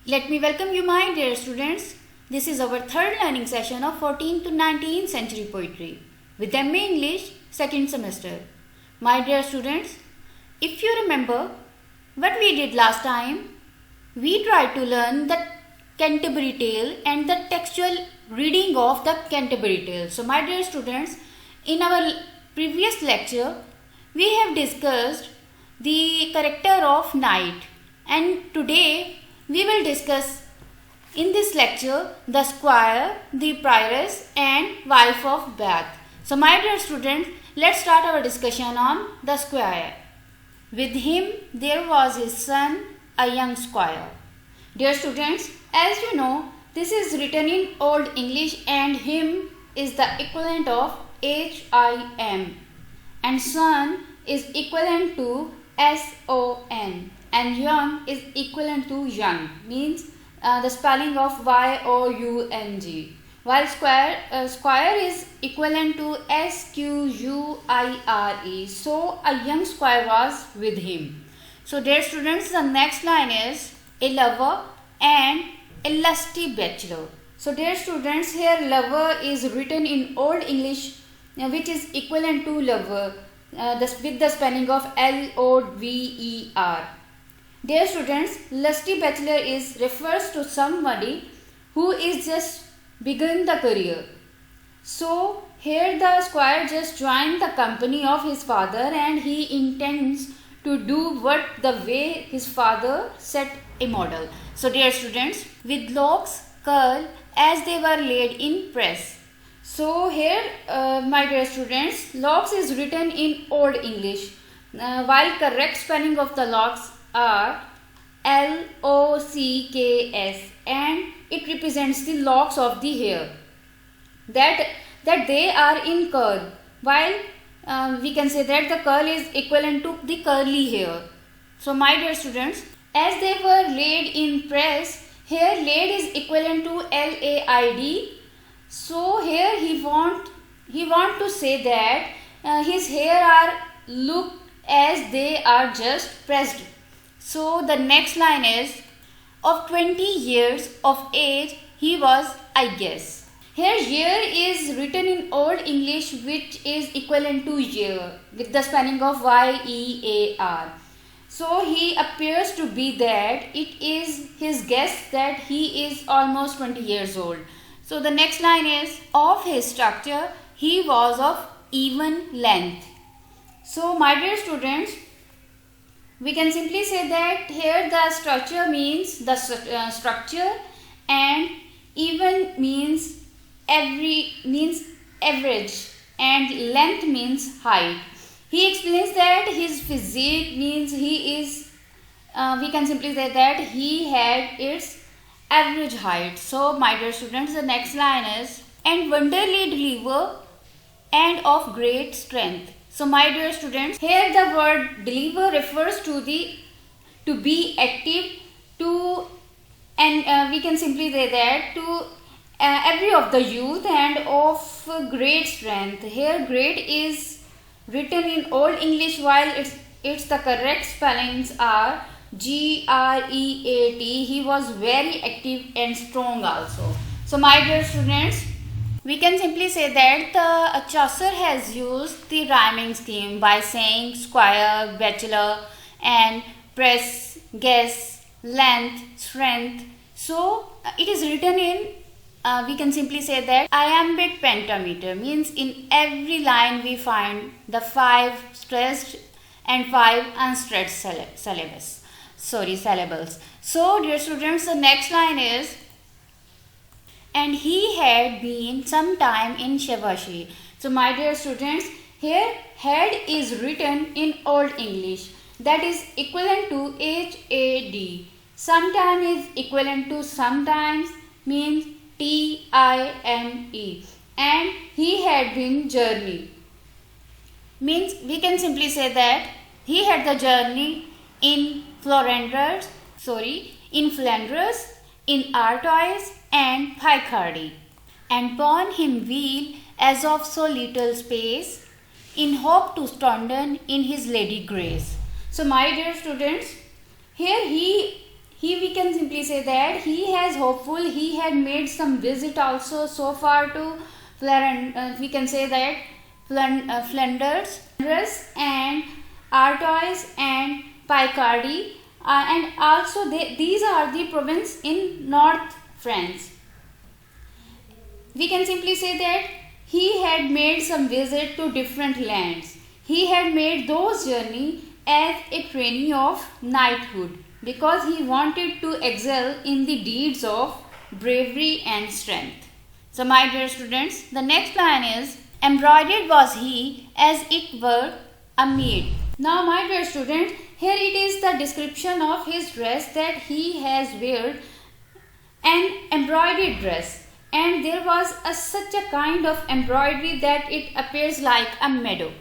Let me welcome you, my dear students. This is our third learning session of 14th to 19th century poetry with MA English second semester. My dear students, if you remember what we did last time, we tried to learn the Canterbury Tale and the textual reading of the Canterbury Tale. So, my dear students, in our previous lecture, we have discussed the character of knight, and today we will discuss in this lecture the squire, the prioress and wife of Bath. So my dear students, let's start our discussion on the squire. With him there was his son, a young squire. Dear students, as you know, this is written in Old English and him is the equivalent of HIM and son is equivalent to SON and young is equivalent to young, means the spelling of YOUNG, while squire is equivalent to SQUIRE. So a young squire was with him. So dear students, the next line is a lover and a lusty bachelor. So dear students, here lover is written in Old English which is equivalent to lover with the spelling of LOVER. Dear students, lusty bachelor refers to somebody who is just begun the career. So here the squire just joined the company of his father and he intends to do what the way his father set a model. So dear students, with locks curl as they were laid in press. So here my dear students, locks is written in Old English while correct spelling of the locks are LOCKS and it represents the locks of the hair that they are in curl, while we can say that the curl is equivalent to the curly hair. So my dear students, as they were laid in press, here laid is equivalent to LAID. So here he want to say that his hair are look as they are just pressed. So the next line is, of 20 years of age he was, I guess. Here year is written in Old English which is equivalent to year with the spelling of YEAR. So he appears to be that it is his guess that he is almost 20 years old. So the next line is, of his structure he was of even length. So my dear students, we can simply say that here the structure means the structure and even means average and length means height. He explains that his physique means he is, we can simply say that he had its average height. So my dear students, the next line is, and wonderly deliver and of great strength. So my dear students, here the word deliver refers to be active to, and we can simply say that to every of the youth and of great strength. Here great is written in Old English while it's the correct spellings are GREAT. He was very active and strong also. So my dear students, we can simply say that the Chaucer has used the rhyming scheme by saying squire, bachelor and press, guess, length, strength. So it is written in, we can simply say that iambic pentameter, means in every line we find the 5 stressed and 5 unstressed syllables. So dear students, the next line is, and he had been some time in Shavashi. So my dear students, here had is written in Old English that is equivalent to HAD. Sometime is equivalent to sometimes means TIME, and he had been journey means we can simply say that he had the journey in Flanders, in Artois and Picardy, and born him wheel as of so little space, in hope to standen in his lady grace. So my dear students, here he he we can simply say that he has hopeful. He had made some visit also so far to we can say that Flanders and Artois and Picardy, and also these are the province in North France. We can simply say that he had made some visit to different lands. He had made those journey as a training of knighthood because he wanted to excel in the deeds of bravery and strength. So my dear students, the next line is, embroidered was he as it were a maid. Now my dear student, here it is the description of his dress, that he has wear an embroidered dress, and there was such a kind of embroidery that it appears like a meadow,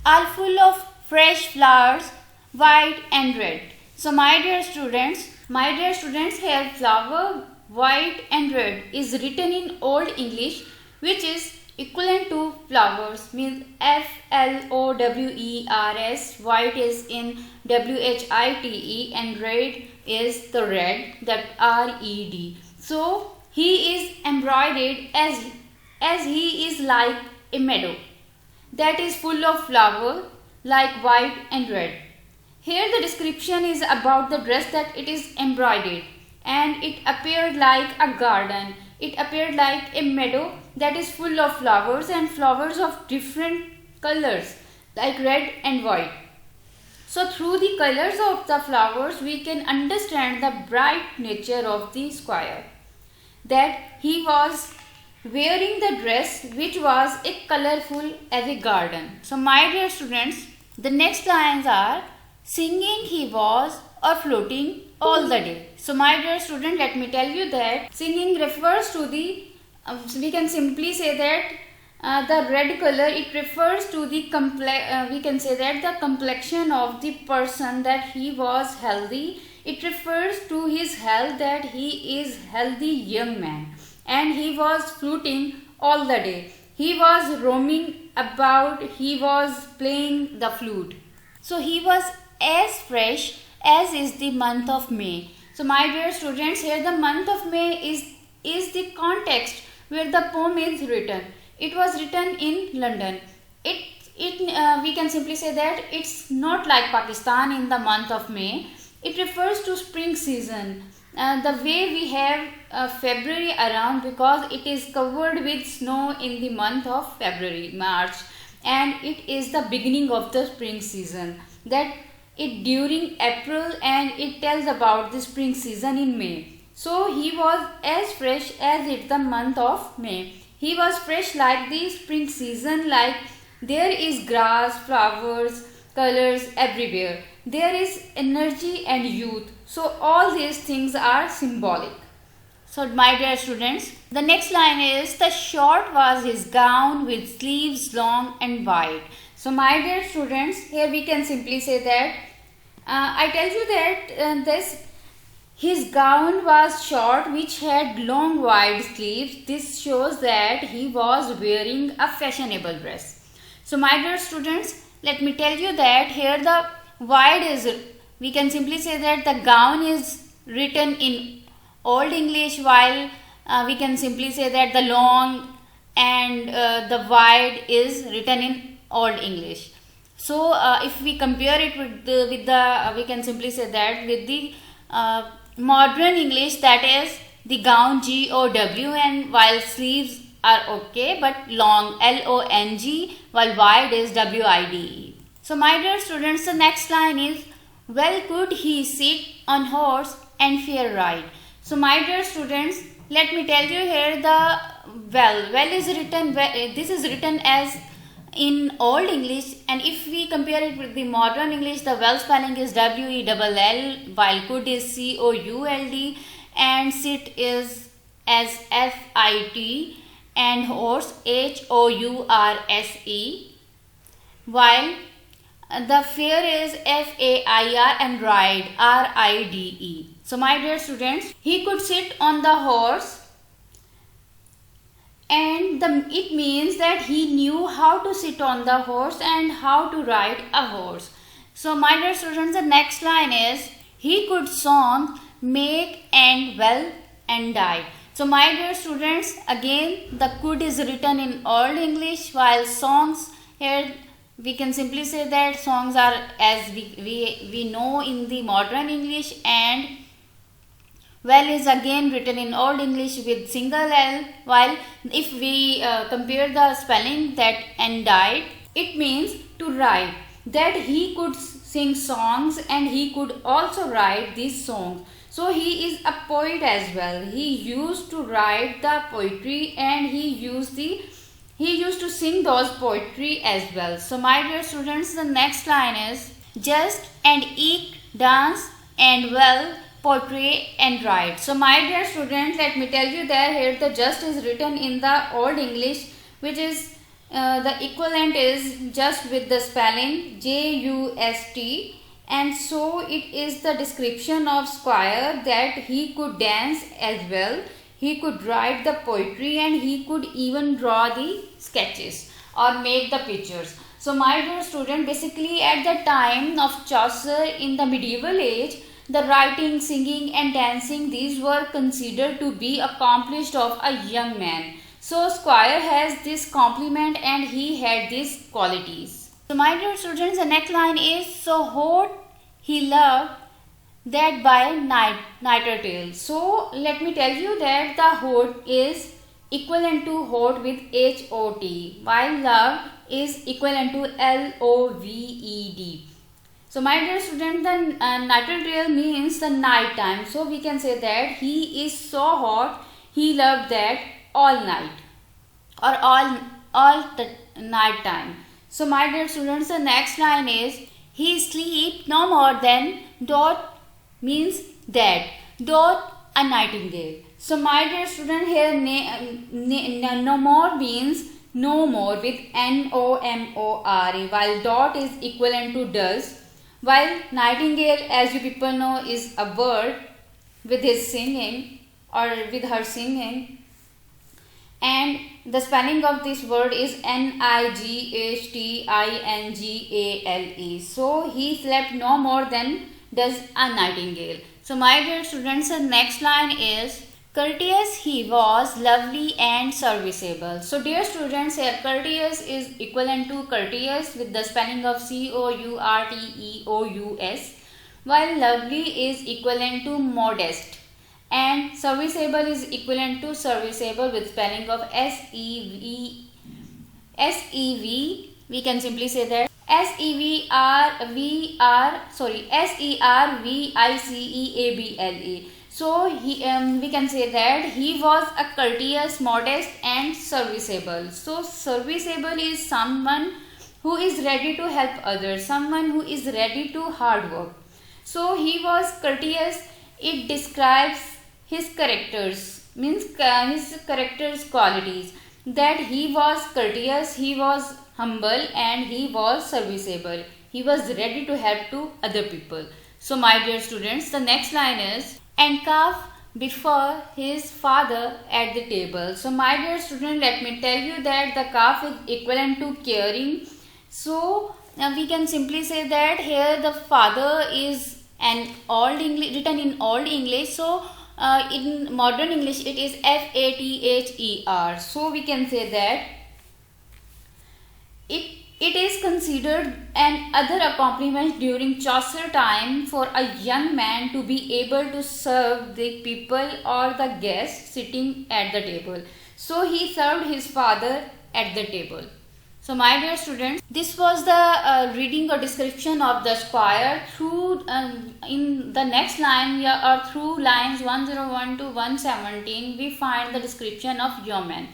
all full of fresh flowers, white and red. So my dear students, here flower, white and red is written in Old English, which is equivalent to flowers, means flowers. White is in white, and red is the red, that red. So he is embroidered as he is like a meadow that is full of flower like white and red. Here the description is about the dress, that it is embroidered and it appeared like a garden. It appeared like a meadow that is full of flowers, and flowers of different colors like red and white. So through the colors of the flowers we can understand the bright nature of the squire, that he was wearing the dress which was a colorful as a garden. So my dear students, the next lines are, singing he was or floating all the day. So my dear student, let me tell you that singing refers to the, we can simply say that the red color, it refers to the we can say that the complexion of the person, that he was healthy. It refers to his health, that he is healthy young man, and he was fluting all the day. He was roaming about, he was playing the flute. So he was as fresh as is the month of May. So my dear students, here the month of May is the context where the poem is written. It was written in London. We can simply say that it's not like Pakistan in the month of May. It refers to spring season. The way we have February around, because it is covered with snow in the month of February, March, and it is the beginning of the spring season. That it during April, and it tells about the spring season in May. So he was as fresh as it's the month of May. He was fresh like the spring season, like there is grass, flowers, colors everywhere. There is energy and youth. So all these things are symbolic. So my dear students, the next line is, the short was his gown with sleeves long and wide. So my dear students, here we can simply say that I tell you that his gown was short, which had long wide sleeves. This shows that he was wearing a fashionable dress. So my dear students, let me tell you that here the wide is, we can simply say that the gown is written in Old English, while we can simply say that the long and the wide is written in Old English. So if we compare it with the we can simply say that with the modern English, that is the gown GOW, and while sleeves are okay, but long LONG, while wide is WIDE. So my dear students, the next line is, well could he sit on horse and fair ride. So my dear students, let me tell you here the well is written, this is written as in Old English, and if we compare it with the modern English, the well spelling is WELL, while could is COULD, and sit is as FIT, and horse HOURSE, while the fair is FAIR, and ride RIDE. So my dear students, he could sit on the horse, and it means that he knew how to sit on the horse and how to ride a horse. So my dear students, the next line is, he could song make and well and died. So my dear students, again the could is written in Old English, while songs, here we can simply say that songs are as we know in the modern English, and well is again written in Old English with single L, while if we compare the spelling, that and died, it means to write, that he could sing songs and he could also write these songs. So he is a poet as well. He used to write the poetry and he used to sing those poetry as well. So my dear students, the next line is just and eke, dance and well, portray and write. So my dear students, let me tell you that here the just is written in the Old English, which is the equivalent is just with the spelling just, and so it is the description of Squire, that he could dance as well, he could write the poetry, and he could even draw the sketches or make the pictures. So my dear student, basically at the time of Chaucer in the medieval age, the writing, singing and dancing, these were considered to be accomplished of a young man. So Squire has this complement and he had these qualities. So my dear students, the next line is, so hot he loved that by nightingale. So let me tell you that the hot is equivalent to hot with HOT, while love is equivalent to LOVED. So my dear student, the nightingale means the night time. So we can say that he is so hot, he loved that all night or all the night time. So my dear students, the next line is, he sleep no more than dot means that, dot a nightingale. So my dear student, here no more means no more with NOMORE, while dot is equivalent to does, while nightingale, as you people know, is a bird with his singing or with her singing, and the spelling of this word is NIGHTINGALE. So he slept no more than does a nightingale. So my dear students, the next line is, courteous he was, lovely and serviceable. So dear students, here courteous is equivalent to courteous with the spelling of COURTEOUS, while lovely is equivalent to modest, and serviceable is equivalent to serviceable with spelling of SEV. We can simply say that SERVICEABLE. So we can say that he was a courteous, modest and serviceable. So serviceable is someone who is ready to help others, someone who is ready to hard work. So he was courteous. It describes his characters, means his character's qualities, that he was courteous, he was humble and he was serviceable. He was ready to help to other people. So my dear students, the next line is, and cough before his father at the table. So my dear student, let me tell you that the cough is equivalent to caring. So we can simply say that here the father is an old English, written in Old English. So in modern English it is FATHER. So we can say that it is considered an other accomplishment during Chaucer time for a young man to be able to serve the people or the guests sitting at the table. So he served his father at the table. So my dear students, this was the reading or description of the Squire. Through in the next line or through lines 101 to 117, we find the description of Yeoman.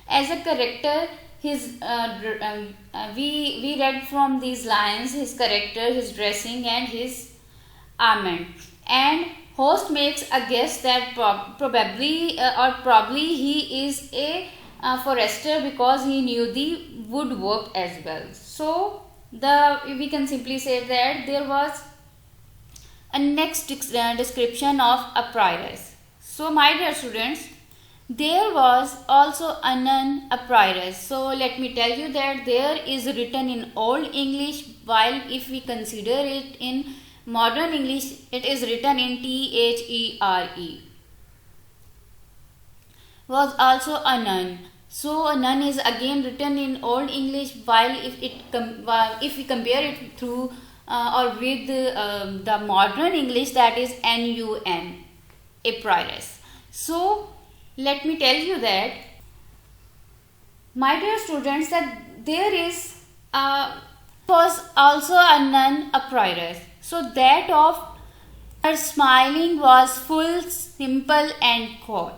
As a character, his we read from these lines his character, his dressing and his armament. And host makes a guess that probably he is a forester because he knew the woodwork as well. So we can simply say that there was a next description of a prioress. So my dear students, there was also a nun, a prioress. So let me tell you that there is written in Old English, while if we consider it in modern English it is written in THERE. Was also a nun. So a nun is again written in Old English, while if we compare it through or with the modern English, that is NUN, a prioress. So let me tell you that, my dear students, that there was also a nun, a prioress. So that of her smiling was full, simple and quiet.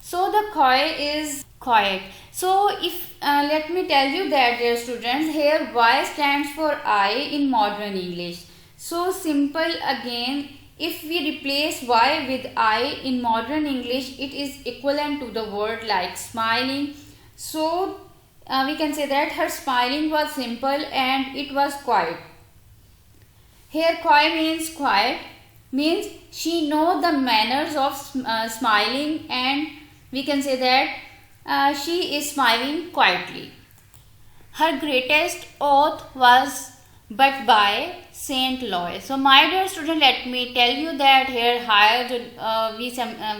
So the koi is quiet. So if let me tell you that, dear students, here Y stands for I in modern English. So simple again, if we replace Y with I in modern English, it is equivalent to the word like smiling. So we can say that her smiling was simple and it was quiet. Here koi means quiet, means she knows the manners of smiling, and we can say that she is smiling quietly. Her greatest oath was but by Saint Louis. So my dear student, let me tell you that here higher we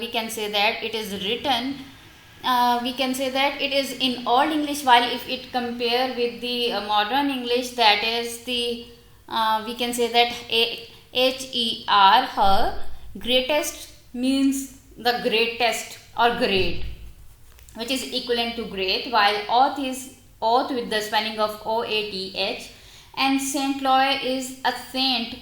can say that it is written, we can say that it is in Old English, while if it compare with the modern English, that is the we can say that HER, her greatest means the greatest or great, which is equivalent to great, while oath is oath with the spelling of OATH, and Saint Louis is a saint,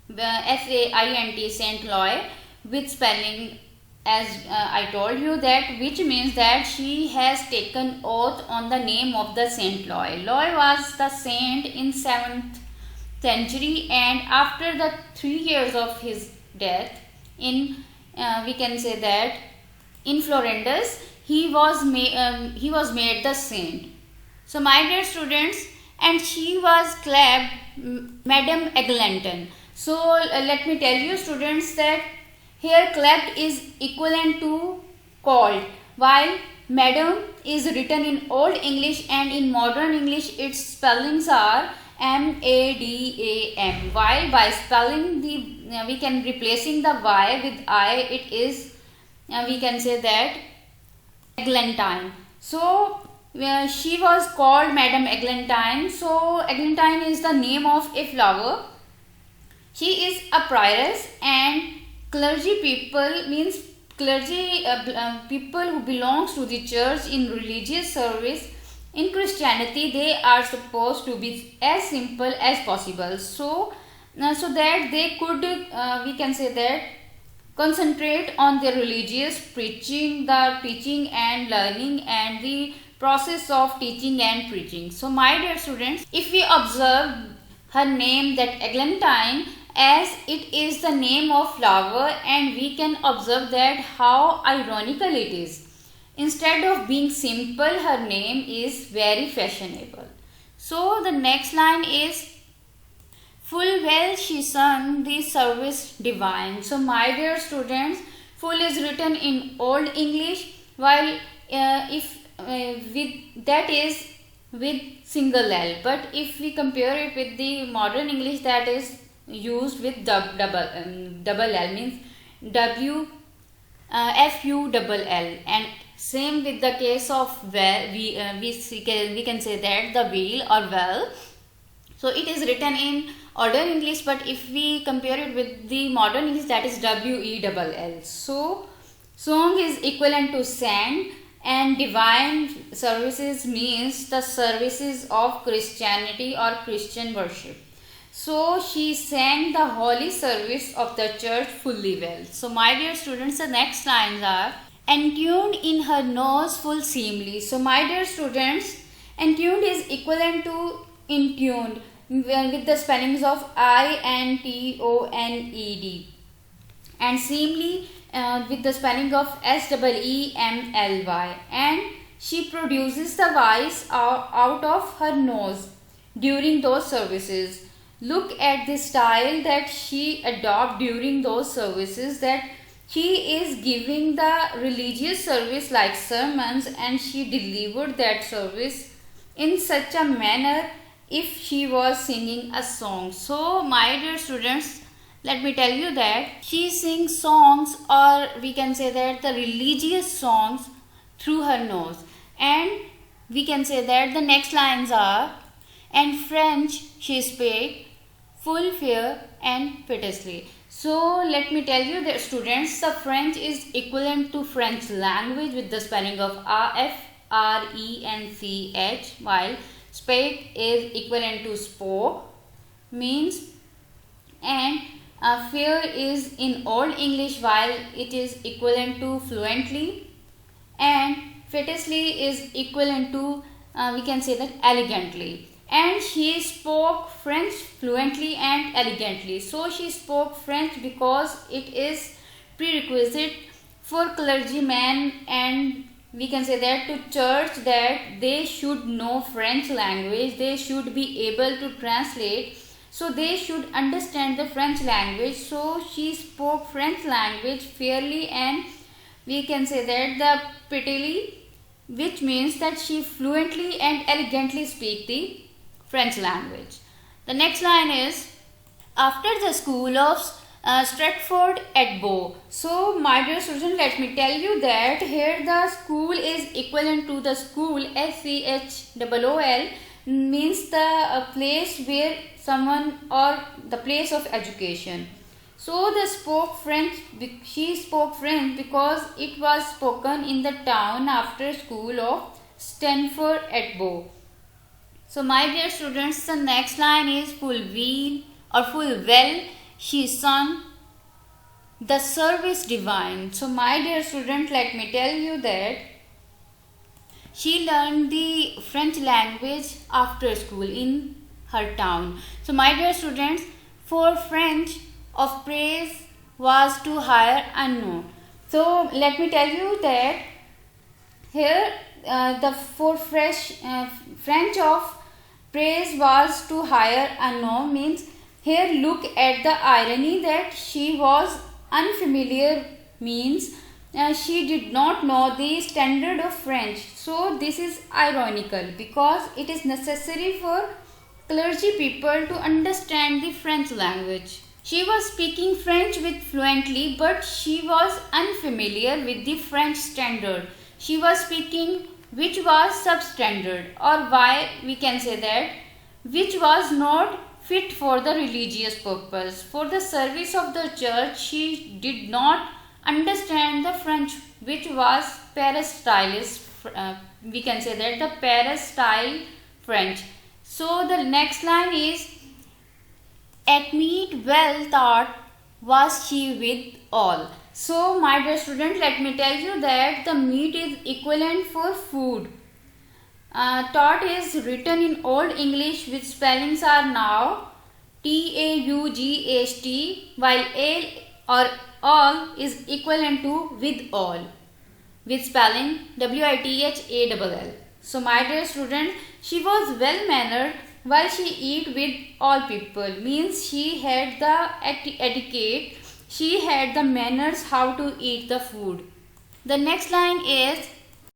SAINT, Saint Louis, with spelling as I told you that, which means that she has taken oath on the name of the Saint Louis. Louis was the saint in 7th century, and after the 3 years of his death in we can say that in Florendus, he was made the saint. So my dear students, and she was called Madame Eglinton. So let me tell you students that here clapped is equivalent to called, while Madam is written in Old English, and in modern English its spellings are MADAM, while by spelling the we can replacing the Y with I, it is we can say that Eglantine. So she was called Madame Eglantine. So Eglantine is the name of a flower. She is a prioress, and clergy people means clergy people who belongs to the church in religious service. In Christianity, they are supposed to be as simple as possible, so that they could we can say that concentrate on their religious preaching, the teaching and learning, and the process of teaching and preaching. So my dear students, if we observe her name, that Eglantine, as it is the name of flower, and we can observe that how ironical it is. Instead of being simple, her name is very fashionable. So the next line is, full well she sung the service divine. So my dear students, full is written in Old English, while if with that is with single L, but if we compare it with the modern English, that is used with double L, means FULL, and same with the case of well, we can say that the wheel or well. So it is written in modern English, but if we compare it with the modern English, that is WELL. So song is equivalent to sang, and divine services means the services of Christianity or Christian worship. So she sang the holy service of the church fully well. So my dear students, the next lines are, entuned in her nose full seemly. So my dear students, entuned is equivalent to intuned with the spellings of INTONED, and seemly with the spelling of SEEMLY, and she produces the voice out of her nose during those services. Look at the style that she adopted during those services, that she is giving the religious service like sermons, and she delivered that service in such a manner if she was singing a song. So my dear students, let me tell you that she sings songs, or we can say that the religious songs, through her nose. And we can say that the next lines are, and French she spake full fair and piteously. So let me tell you that students, the French is equivalent to French language with the spelling of French, while spake is equivalent to spoke, means, and fair is in Old English, while it is equivalent to fluently, and fittingly is equivalent to we can say that elegantly. And she spoke French fluently and elegantly. So she spoke French because it is prerequisite for clergymen, and we can say that to church, that they should know French language, they should be able to translate, so they should understand the French language. So she spoke French language fairly, and we can say that the prettily, which means that she fluently and elegantly speak the French language. The next line is, after the school of Stratford at Bow. So my dear students, let me tell you that here the school is equivalent to the school, SCHOOL, means the place where someone, or the place of education. So she spoke French because it was spoken in the town after school of Stratford at Bow. So my dear students, the next line is, full well she sung the service divine. So my dear student, let me tell you that she learned the French language after school in her town. So my dear students, for French of praise was to higher unknown. So let me tell you that here the French of praise was to higher unknown means, here look at the irony that she was unfamiliar, means she did not know the standard of French. So this is ironical because it is necessary for clergy people to understand the French language. She was speaking French with fluently, but she was unfamiliar with the French standard. She was speaking which was substandard, or why we can say that which was not fit for the religious purpose. For the service of the church, she did not understand the French, which was Paris stylist. We can say that the Paris style French. So the next line is, at meat well taught was she with all. So my dear student, let me tell you that the meat is equivalent for food. Taught is written in Old English, which spellings are now TAUGHT, while a or all is equivalent to with all, with spelling WITHALL. So my dear student, she was well mannered while she eat with all people, means she had the etiquette, she had the manners how to eat the food. The next line is,